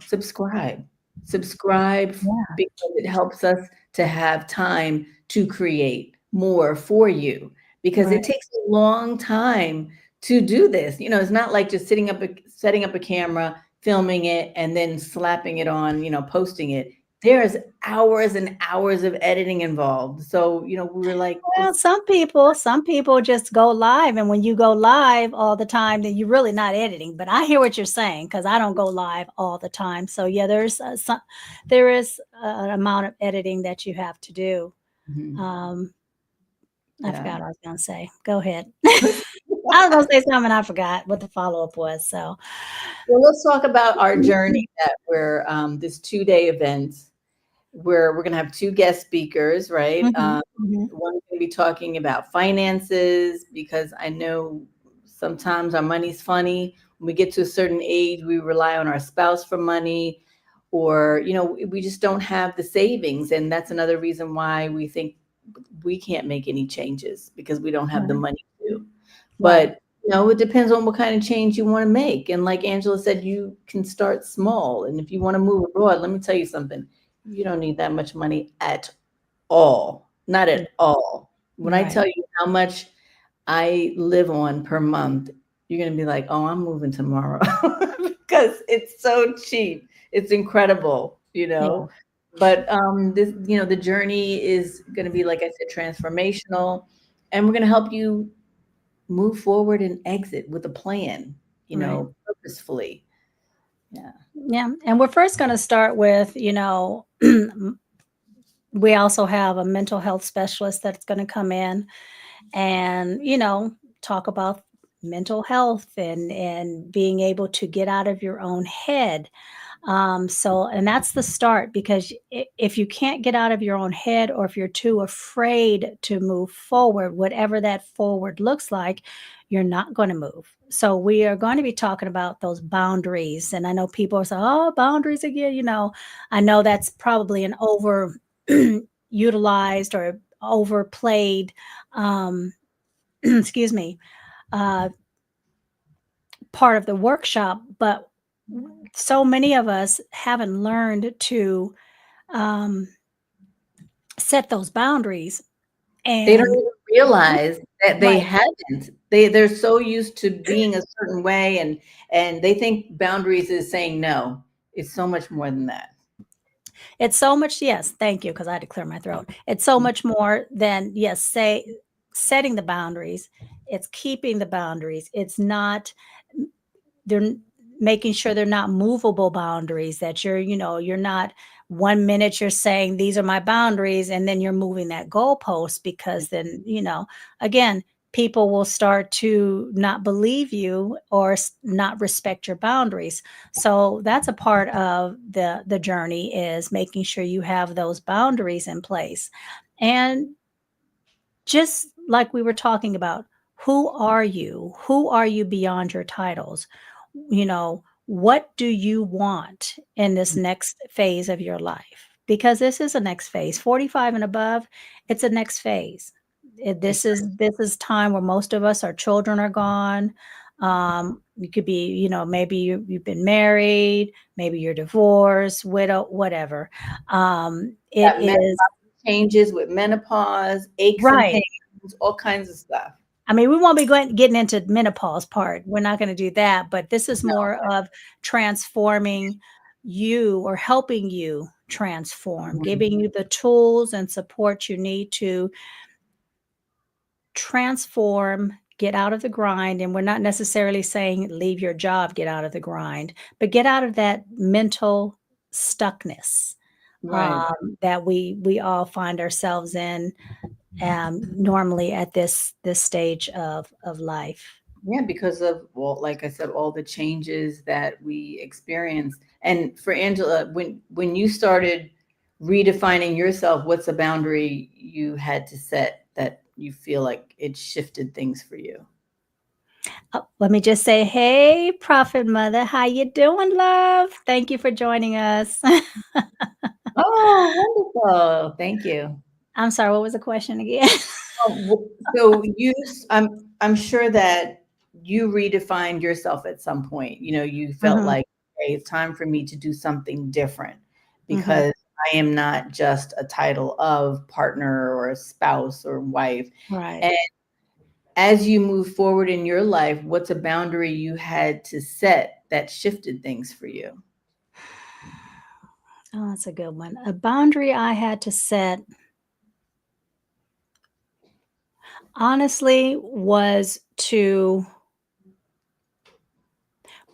subscribe. Subscribe yeah, because it helps us to have time to create more for you, because it right. takes a long time to do this. It's not like just setting up a camera, filming it, and then slapping it on, posting it. There's hours and hours of editing involved. So, we were like, Well, just some people just go live, and when you go live all the time, then you're really not editing. But I hear what you're saying because I don't go live all the time. So yeah, there is an amount of editing that you have to do. Mhm. Um, I Yeah. forgot what I was going to say. Go ahead. I was going to say something. I forgot what the follow up was. So Well, let's talk about our journey that we're this 2-day event where we're going to have two guest speakers, right? hmm hmm One's going to be talking about finances, because I know sometimes our money's funny. When we get to a certain age, we rely on our spouse for money, or we just don't have the savings, and that's another reason why we think we can't make any changes, because we don't have the right, money to. right, But it depends on what kind of change you want to make. And like Angela said, you can start small. And if you want to move abroad, let me tell you something. You don't need that much money at all. Not mm, at all. When I right, tell you how much I live on per month, you're going to be like, oh, I'm moving tomorrow because it's so cheap. It's incredible, yeah, But this, the journey is going to be, like I said, transformational, and we're going to help you move forward and exit with a plan, right. purposefully. Yeah. Yeah, and we're first going to start with, we also have a mental health specialist that's going to come in and talk about mental health and being able to get out of your own head. And that's the start, because if you can't get out of your own head, or if you're too afraid to move forward, whatever that forward looks like, you're not going to move. So we are going to be talking about those boundaries. And I know people are saying, oh, boundaries again. I know that's probably an over utilized or overplayed, um, excuse me, uh, part of the workshop, but so many of us haven't learned to um, set those boundaries. They don't And even realize that they right, haven't. They're so used to being a certain way, and they think boundaries is saying no. It's so much more than that. it's so much. Yes, thank you, because I had to clear my throat. It's so much more than, yes, say setting the boundaries. It's keeping the boundaries. It's not, they're making sure they're not movable boundaries, that you're not, 1 minute you're saying these are my boundaries, and then you're moving that goalpost, because then again, people will start to not believe you, or not respect your boundaries. So that's a part of the journey, is making sure you have those boundaries in place. And just like we were talking about, who are you beyond your titles? What do you want in this next phase of your life? Because this is a next phase. 45 and above, it's a next phase. It's This is time where most of us, our children are gone. You could be, maybe you've been married, maybe you're divorced, widow, whatever. It got is changes with menopause, aches and right. pains, all kinds of stuff. I mean, we won't be getting into menopause part. We're not going to do that, but this is more of transforming you or helping you transform, Mhm. giving you the tools and support you need to transform, get out of the grind. And we're not necessarily saying leave your job, get out of the grind, but get out of that mental stuckness Right. that we all find ourselves in normally at this stage of life. Yeah, because of, well, like I said, all the changes that we experienced. And for Angela, when you started redefining yourself, what's a boundary you had to set that you feel like it shifted things for you? Oh, let me just say, hey, Prophet Mother, how you doing, love? Thank you for joining us. Oh, wonderful. Thank you. I'm sorry, what was the question again? So I'm sure that you redefined yourself at some point. You know, you felt Mhm, like, hey, it's time for me to do something different mhm, because I am not just a title of partner or a spouse or wife. right. And as you move forward in your life, what's a boundary you had to set that shifted things for you? Oh, that's a good one. A boundary I had to set, honestly, was to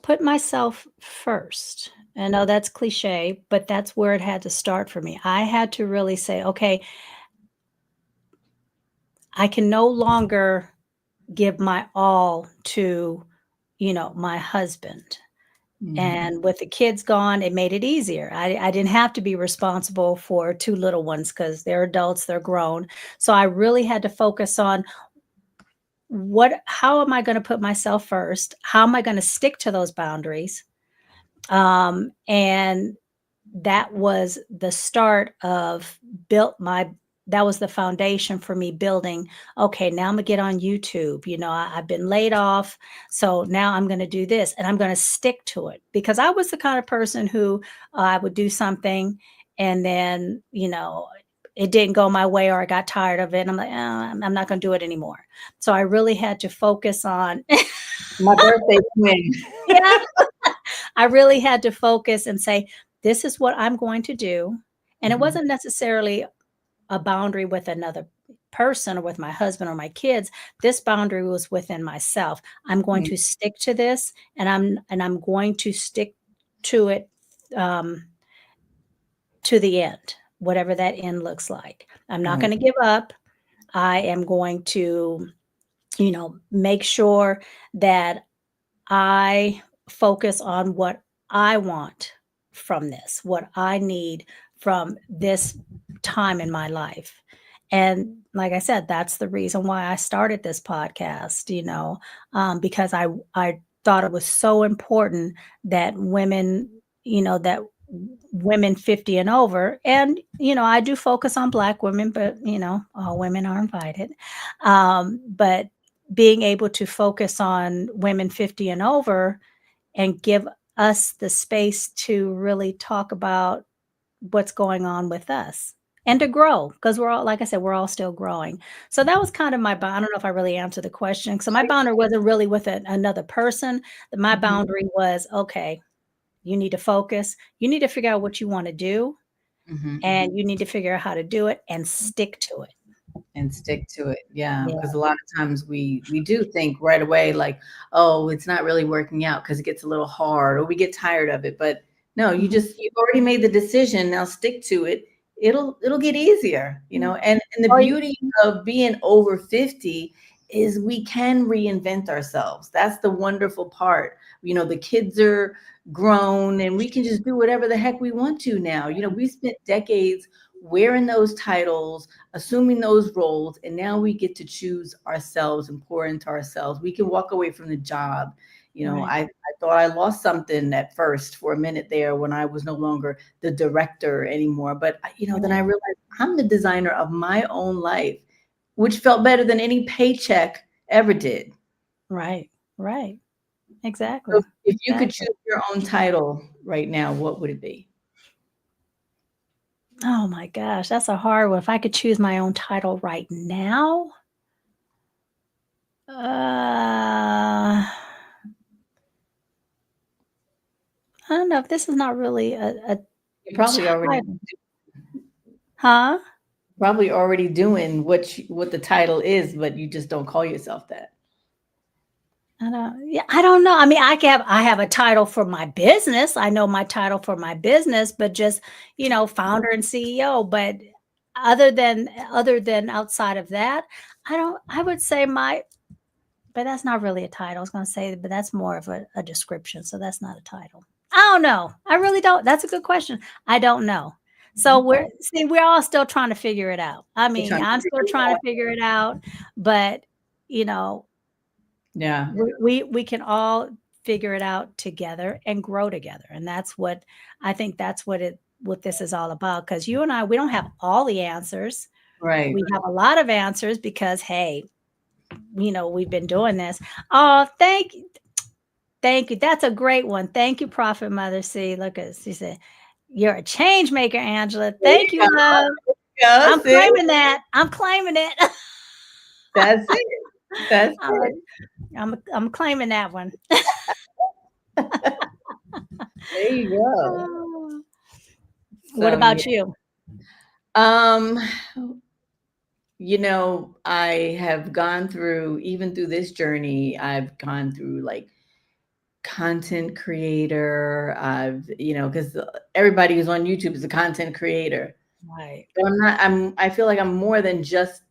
put myself first. I know that's cliche, but that's where it had to start for me. I had to really say, okay, I can no longer give my all to, my husband. Mhm. And with the kids gone, it made it easier. I didn't have to be responsible for 2 little ones because 'cause they're adults, they're grown. So I really had to focus on how am I gonna put myself first? How am I gonna stick to those boundaries? And that was the start of built my that was the foundation for me building, okay, now I'm gonna get on YouTube. I've been laid off. So now I'm gonna do this and I'm gonna stick to it because I was the kind of person who I would do something and then, it didn't go my way or I got tired of it. And I'm like, I'm not gonna do it anymore. So I really had to focus on, My birthday twin. yeah, I really had to focus and say, this is what I'm going to do. And it Mhm. wasn't necessarily a boundary with another person or with my husband or my kids. This boundary was within myself. I'm going Mm, to stick to this and I'm going to stick to it um, to the end, whatever that end looks like. I'm not right. going to give up. I am going to, make sure that I focus on what I want from this, what I need from this time in my life. And like I said, that's the reason why I started this podcast, because I thought it was so important that that women 50 and over, and I do focus on Black women, but all women are invited. But being able to focus on women 50 and over and give us the space to really talk about what's going on with us and to grow because we're all, like I said, we're all still growing. So that was kind of I don't know if I really answered the question. So my boundary wasn't really with another person. My Mhm, boundary was, okay, you need to focus. You need to figure out what you want to do mhm. and you need to figure out how to do it and stick to it. And stick to it. Yeah, Yeah. because a lot of times we do think right away like, "Oh, it's not really working out because it gets a little hard," or we get tired of it, but no, Mhm. you've already made the decision, now stick to it. It'll get easier, you Mm. know, and the Or beauty of being over 50 is we can reinvent ourselves. That's the wonderful part. You know, the kids are grown and we can just do whatever the heck we want to now. You know, we spent decades wearing those titles, assuming those roles, and now we get to choose ourselves and pour into ourselves. We can walk away from the job. You know, right, I thought I lost something at first for a minute there when I was no longer the director anymore. But then I right, realized I'm the designer of my own life, which felt better than any paycheck ever did. right, right. So Exactly, if you could exactly. choose your own title right now, what would it be? Oh my gosh, that's a hard one. If I could choose my own title right now, I don't know if this is not really a You're probably already title. Huh? probably already doing what the title is, but you just don't call yourself that. I don't know. I mean, I have a title for my business. I know my title for my business, but just, founder and CEO. But other than outside of that, I would say but that's not really a title. I was gonna say, but that's more of a description. So that's not a title. I don't know. I really don't. That's a good question. I don't know. So Okay. we're all still trying to figure it out. I You're mean, trying to I'm still figure it trying to out. figure it out, but you know, Yeah. we can all figure it out together and grow together. And that's what I think that's what this is all about. Because you and I, we don't have all the answers. Right. We have a lot of answers because hey, we've been doing this. Oh, thank you. That's a great one. Thank you, Prophet Mother C. Look at she said, "You're a change maker, Angela." There you Thank you, go. love. Go, I'm sis. claiming that. I'm claiming it. That's it. That's I'm, it. I'm claiming that one. There you go. Oh. What So yeah. about you? Um, I have gone through, even through this journey, I've gone through like content creator. Because everybody who's on YouTube is a content creator. Right. But I feel like I'm more than just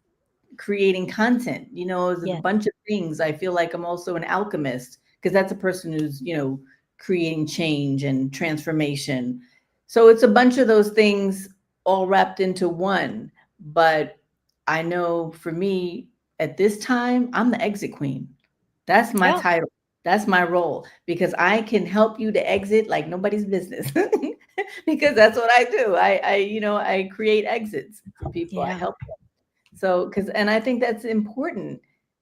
creating content. It's a Yeah. bunch of things. I feel like I'm also an alchemist because that's a person who's, creating change and transformation. So it's a bunch of those things all wrapped into one. But I know for me at this time, I'm the exit queen. That's my Yep. title. That's my role because I can help you to exit like nobody's business. Because that's what I do. I create exits for people. I Yeah. help. So, and I think that's important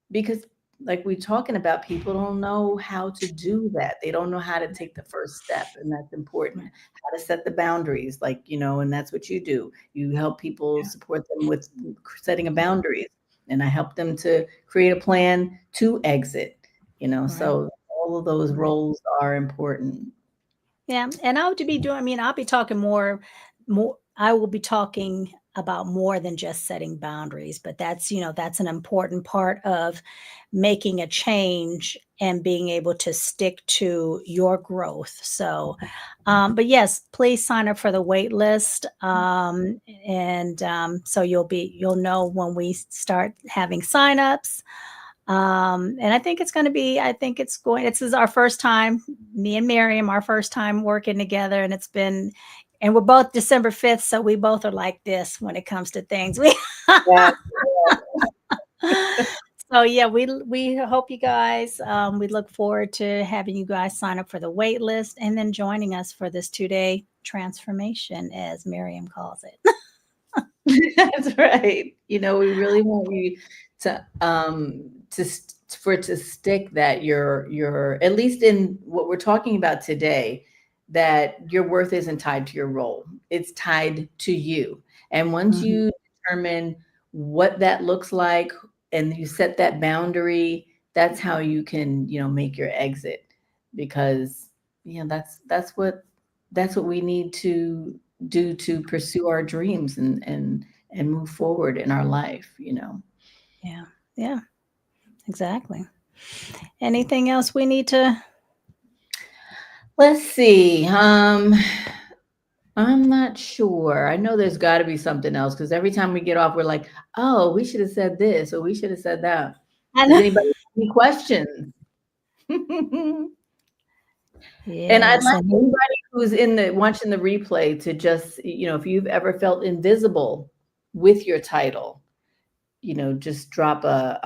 because, like we're talking about, people don't know how to do that. They don't know how to take the first step, and that's important. How to set the boundaries, and that's what you do. You help people, support them with setting a boundaries, and I help them to create a plan to exit. Right. So all of those Right. roles are important. Yeah, and I mean, I'll be talking more, I will be talking about more than just setting boundaries, but that's an important part of making a change and being able to stick to your growth. So, but yes, please sign up for the wait list. And so you'll know when we start having signups. And I think this is our first time, me and Miriam, our first time working together. And we're both December 5th. So we both are like this when it comes to things. Yeah. So yeah, we hope you guys, we look forward to having you guys sign up for the wait list and then joining us for this 2-day transformation, as Miriam calls it. That's right. We really want you for it to stick that you're at least in what we're talking about today, that your worth isn't tied to your role. It's tied to you. And once Mhm. you determine what that looks like and you set that boundary, that's how you can, make your exit because that's what we need to do to pursue our dreams and move forward in our life. Yeah. Yeah, exactly. Anything else we need to Let's see. I'm not sure. I know there's got to be something else because every time we get off, we're like, "Oh, we should have said this or we should have said that." I Does know. anybody have any questions? And I'd Yes, like and anybody who's in the watching the replay to just, if you've ever felt invisible with your title, just drop a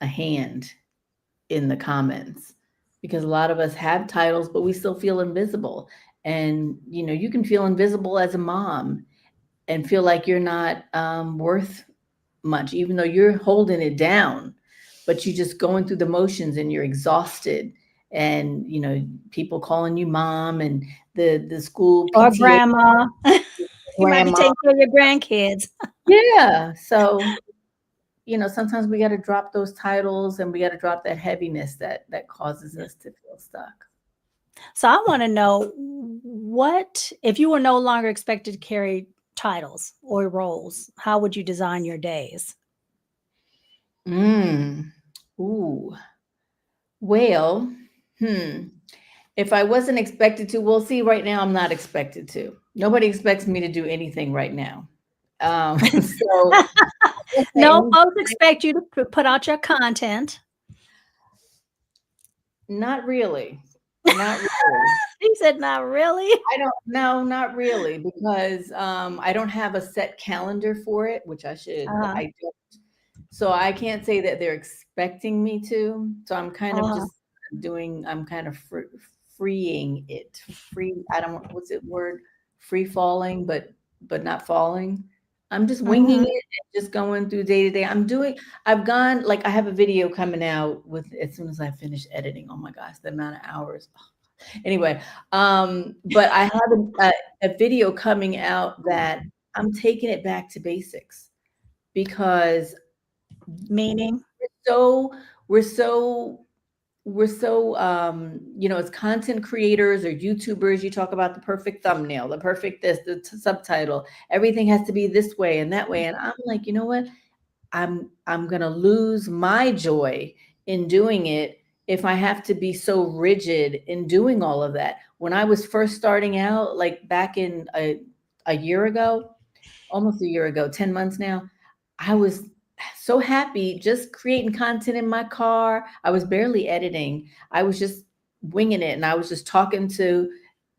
hand in the comments because a lot of us have titles, but we still feel invisible. And, you can feel invisible as a mom and feel like you're not worth much, even though you're holding it down, but you're just going through the motions and you're exhausted. And, people calling you mom and the school or PTA grandma. You might be grandma. taking care of your grandkids. Yeah. So sometimes we got to drop those titles and we got to drop that heaviness that causes Yeah. us to feel stuck. So I want to know, what if you were no longer expected to carry titles or roles, how would you design your days? Mm. Ooh. Well, hmm. If I wasn't expected to, well, see, right now I'm not expected to. Nobody expects me to do anything right now. So No, things, folks expect you to put out your content. not really. Not really. He said, "Not really." I don't no, not really, because I don't have a set calendar for it, which I should, but Uh-huh. I don't. So I can't say that they're expecting me to. So I'm kind of Uh-huh. just I'm kind of freeing it. I don't want, what's it word? Free falling, but not falling. I'm just winging Mhm. it and just going through day to day. I've gone, like, I have a video coming out with, as soon as I finish editing. Oh my gosh, the amount of hours. Anyway, but I have a video coming out that I'm taking it back to basics, because Meaning? so we're so as content creators or YouTubers, you talk about the perfect thumbnail, the perfect this, the subtitle, everything has to be this way and that way. And I'm like, you know what? I'm gonna lose my joy in doing it if I have to be so rigid in doing all of that. When I was first starting out, like back in a year ago, almost a year ago, 10 months now, I was so happy just creating content in my car. I was barely editing. I was just winging it, and I was just talking to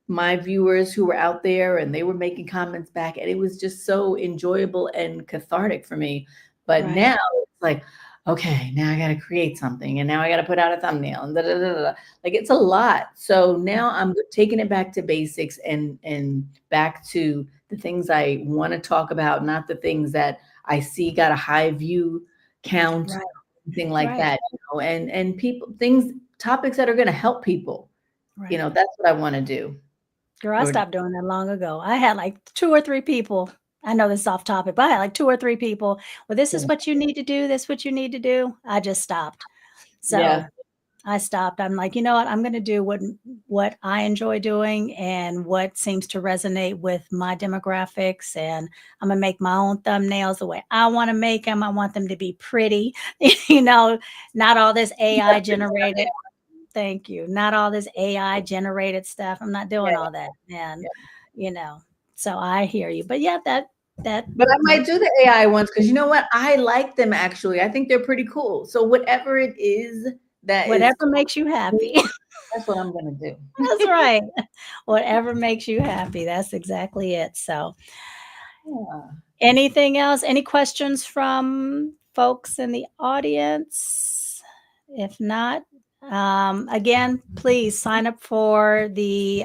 my viewers who were out there, and they were making comments back, and it was just so enjoyable and cathartic for me. But Right. now it's like, okay, now I got to create something, and now I got to put out a thumbnail, and da, da, da, da, da. Like, it's a lot. So now I'm taking it back to basics, and back to the things I want to talk about, not the things that I see got a high view count, Right. anything like Right. that, and people, things, topics that are going to help people. Right. That's what I want to do. Girl, I Or stopped doing that long ago. I had like 2 or 3 people. I know this is off topic, but I had like 2 or 3 people. "Well, this is what you need to do. This what you need to do." I just stopped. So yeah, I stopped. I'm like, you know what? I'm going to do what I enjoy doing and what seems to resonate with my demographics, and I'm gonna make my own thumbnails the way I want to make them. I want them to be pretty, you know, not all this AI generated. Thank you. Not all this AI generated stuff. I'm not doing yeah, all that, and yeah. you know. So I hear you. But yeah, that But I makes might do the AI ones, because you know what? I like them actually. I think they're pretty cool. So whatever it is that is whatever makes you happy. cool, that's what I'm gonna do. That's right. Whatever makes you happy. That's exactly it. So, Yeah. anything else? Any questions from folks in the audience? If not, again, please sign up for the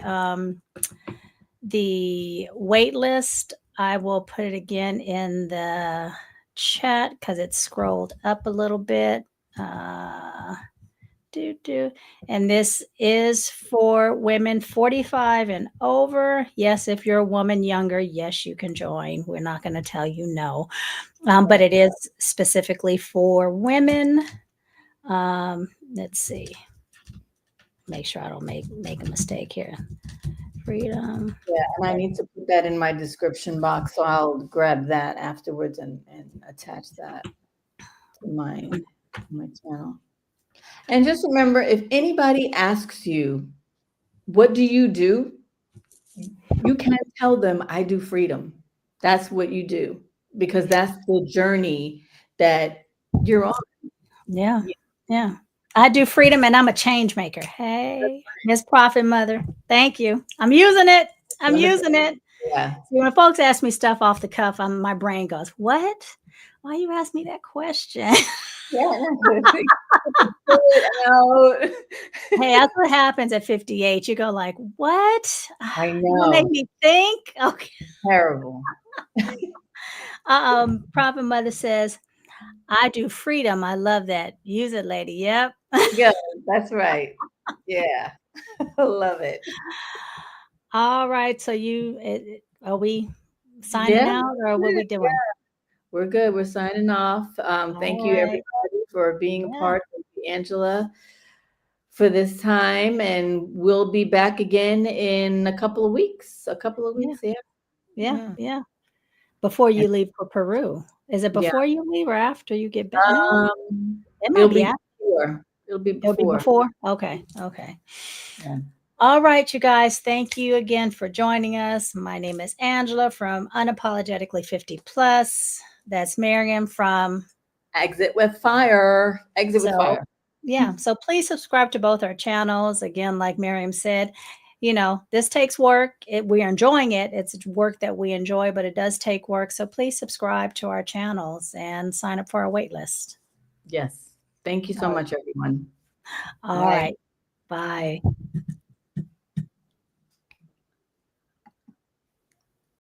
wait list. I will put it again in the chat because it scrolled up a little bit. Uh, do do. And this is for women 45 and over. Yes, if you're a woman younger, yes, you can join. We're not going to tell you no, but it is specifically for women. Let's see. Make sure I don't make a mistake here. Freedom. Yeah, and I need to put that in my description box, so I'll grab that afterwards and attach that to my channel. And just remember, if anybody asks you, what do you do? You can't tell them I do freedom. That's what you do, because that's the journey that you're on. Yeah. Yeah, Yeah. I do freedom and I'm a change maker. Hey, Miss Profit Mother. Thank you. I'm using it. I'm wonderful. using it. Yeah. See, when folks ask me stuff off the cuff, my brain goes, "What? Why you ask me that question?" Yeah, pull it out. Hey, that's what happens at 58. You go like, "What? I You gonna make know. me think?" Okay. Terrible. Prophet Mother says, "I do freedom. I love that. Use it, lady." Yep. There you go. That's right. Yeah. I love it. All right. So are we signing Yeah. out or what we doing? We're good. We're signing off. Thank All you, right. everybody, for being a Yeah. part of Angela for this time. And we'll be back again in a couple of weeks. A couple of Yeah. weeks, yeah. Yeah. Yeah. Yeah. Before you leave for Peru. Is it Yeah. before you leave or after you get back? No, it might It'll be be after. before. It'll be It'll be before. before? Okay. Okay. Yeah. All right, you guys. Thank you again for joining us. My name is Angela from Unapologetically 50 Plus. That's Miriam from. Exit with fire. Exit with So, fire. yeah. So please subscribe to both our channels. Again, like Miriam said, this takes work. We're enjoying it. It's work that we enjoy, but it does take work. So please subscribe to our channels and sign up for our wait list. Yes. Thank you so All much, everyone. all Bye. right. Bye.